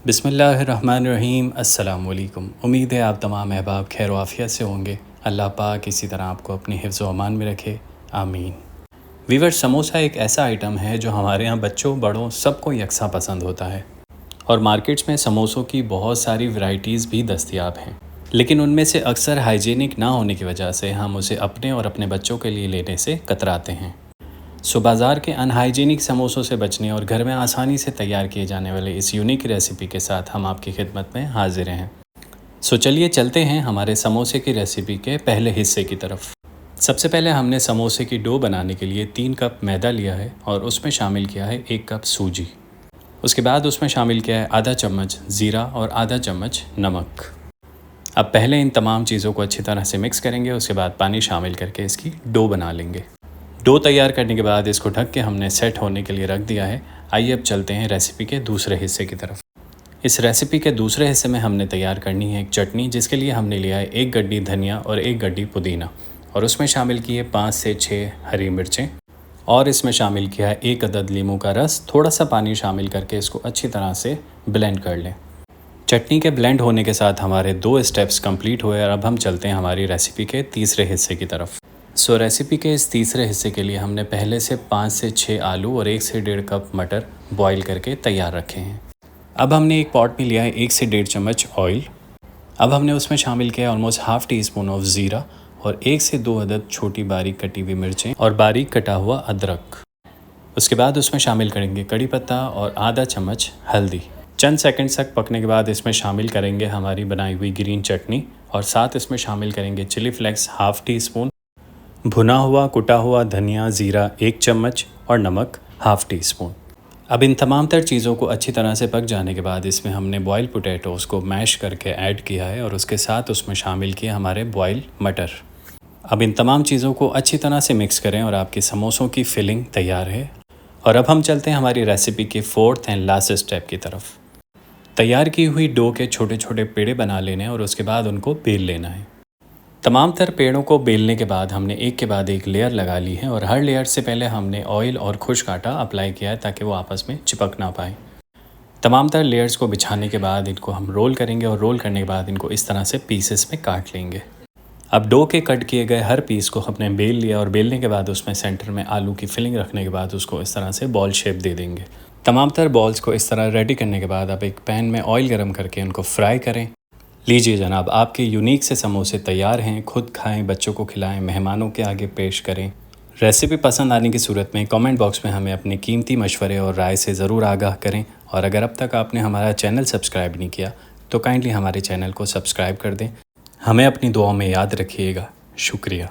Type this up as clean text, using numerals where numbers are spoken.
बिस्मिल्लाहिर्रहमानिर्रहीम। अस्सलाम वालेकुम। उम्मीद है आप तमाम अहबाब खैर आफियत से होंगे। अल्लाह पाक इसी तरह आपको अपनी हिफ्ज़ व अमान में रखे, आमीन। वीवर्स, समोसा एक ऐसा आइटम है जो हमारे यहाँ बच्चों बड़ों सबको यकसा पसंद होता है और मार्केट्स में समोसों की बहुत सारी वैरायटीज़ भी दस्तयाब हैं, लेकिन उनमें से अक्सर हाइजीनिक ना होने की वजह से हम उसे अपने और अपने बच्चों के लिए लेने से कतराते हैं। सो बाज़ार के अनहाइजीनिक समोसों से बचने और घर में आसानी से तैयार किए जाने वाले इस यूनिक रेसिपी के साथ हम आपकी खिदमत में हाजिर हैं। सो चलिए चलते हैं हमारे समोसे की रेसिपी के पहले हिस्से की तरफ। सबसे पहले हमने समोसे की डो बनाने के लिए 3 कप मैदा लिया है और उसमें शामिल किया है 1 कप सूजी। उसके बाद उसमें शामिल किया है आधा चम्मच ज़ीरा और आधा चम्मच नमक। अब पहले इन तमाम चीज़ों को अच्छी तरह से मिक्स करेंगे, उसके बाद पानी शामिल करके इसकी डो बना लेंगे। डो तैयार करने के बाद इसको ढक के हमने सेट होने के लिए रख दिया है। आइए अब चलते हैं रेसिपी के दूसरे हिस्से की तरफ। इस रेसिपी के दूसरे हिस्से में हमने तैयार करनी है एक चटनी, जिसके लिए हमने लिया है 1 गड्डी धनिया और 1 गड्डी पुदीना और उसमें शामिल की है 5 से 6 हरी मिर्चें और इसमें शामिल किया है 1 अदद लीमू का रस। थोड़ा सा पानी शामिल करके इसको अच्छी तरह से ब्लेंड कर लें। चटनी के ब्लेंड होने के साथ हमारे 2 स्टेप्स कंप्लीट हुए और अब हम चलते हैं हमारी रेसिपी के तीसरे हिस्से की तरफ। रेसिपी के इस तीसरे हिस्से के लिए हमने पहले से 5 से 6 आलू और 1 से 1.5 कप मटर बॉईल करके तैयार रखे हैं। अब हमने एक पॉट में लिया है 1 से 1.5 चम्मच ऑयल। अब हमने उसमें शामिल किया है almost half tea spoon of ज़ीरा और 1 से 2 अदद छोटी बारीक कटी हुई मिर्चें और बारीक कटा हुआ अदरक। उसके बाद उसमें शामिल करेंगे कड़ी पत्ता और आधा चम्मच हल्दी। चंद सेकंड्स तक पकने के बाद इसमें शामिल करेंगे हमारी बनाई हुई ग्रीन चटनी और साथ इसमें शामिल करेंगे chilli flakes half teaspoon, भुना हुआ कुटा हुआ धनिया ज़ीरा 1 चम्मच और नमक हाफ़ टी स्पून। अब इन तमाम तर चीज़ों को अच्छी तरह से पक जाने के बाद इसमें हमने बॉयल पोटैटोज़ को मैश करके ऐड किया है और उसके साथ उसमें शामिल किए हमारे बॉयल मटर। अब इन तमाम चीज़ों को अच्छी तरह से मिक्स करें और आपकी समोसों की फिलिंग तैयार है। और अब हम चलते हैं हमारी रेसिपी के 4th एंड लास्ट स्टेप की तरफ। तैयार की हुई डो के छोटे छोटे पेड़े बना लेने और उसके बाद उनको बेल लेना है। तमाम तर पेड़ों को बेलने के बाद हमने एक के बाद एक लेयर लगा ली है और हर लेयर से पहले हमने ऑयल और खुश्क आटा अप्लाई किया है ताकि वो आपस में चिपक ना पाए। तमाम तर लेयर्स को बिछाने के बाद इनको हम रोल करेंगे और रोल करने के बाद इनको इस तरह से पीसेस में काट लेंगे। अब डो के कट किए गए हर पीस को हमने बेल लिया और बेलने के बाद उसमें सेंटर में आलू की फिलिंग रखने के बाद उसको इस तरह से बॉल शेप दे देंगे। तमाम तर बॉल्स को इस तरह रेडी करने के बाद आप एक पैन में ऑयल गर्म करके उनको फ्राई करें। लीजिए जनाब, आपके यूनिक से समोसे तैयार हैं। खुद खाएं, बच्चों को खिलाएं, मेहमानों के आगे पेश करें। रेसिपी पसंद आने की सूरत में कमेंट बॉक्स में हमें अपने कीमती मशवरे और राय से ज़रूर आगाह करें। और अगर अब तक आपने हमारा चैनल सब्सक्राइब नहीं किया तो काइंडली हमारे चैनल को सब्सक्राइब कर दें। हमें अपनी दुआओं में याद रखिएगा। शुक्रिया।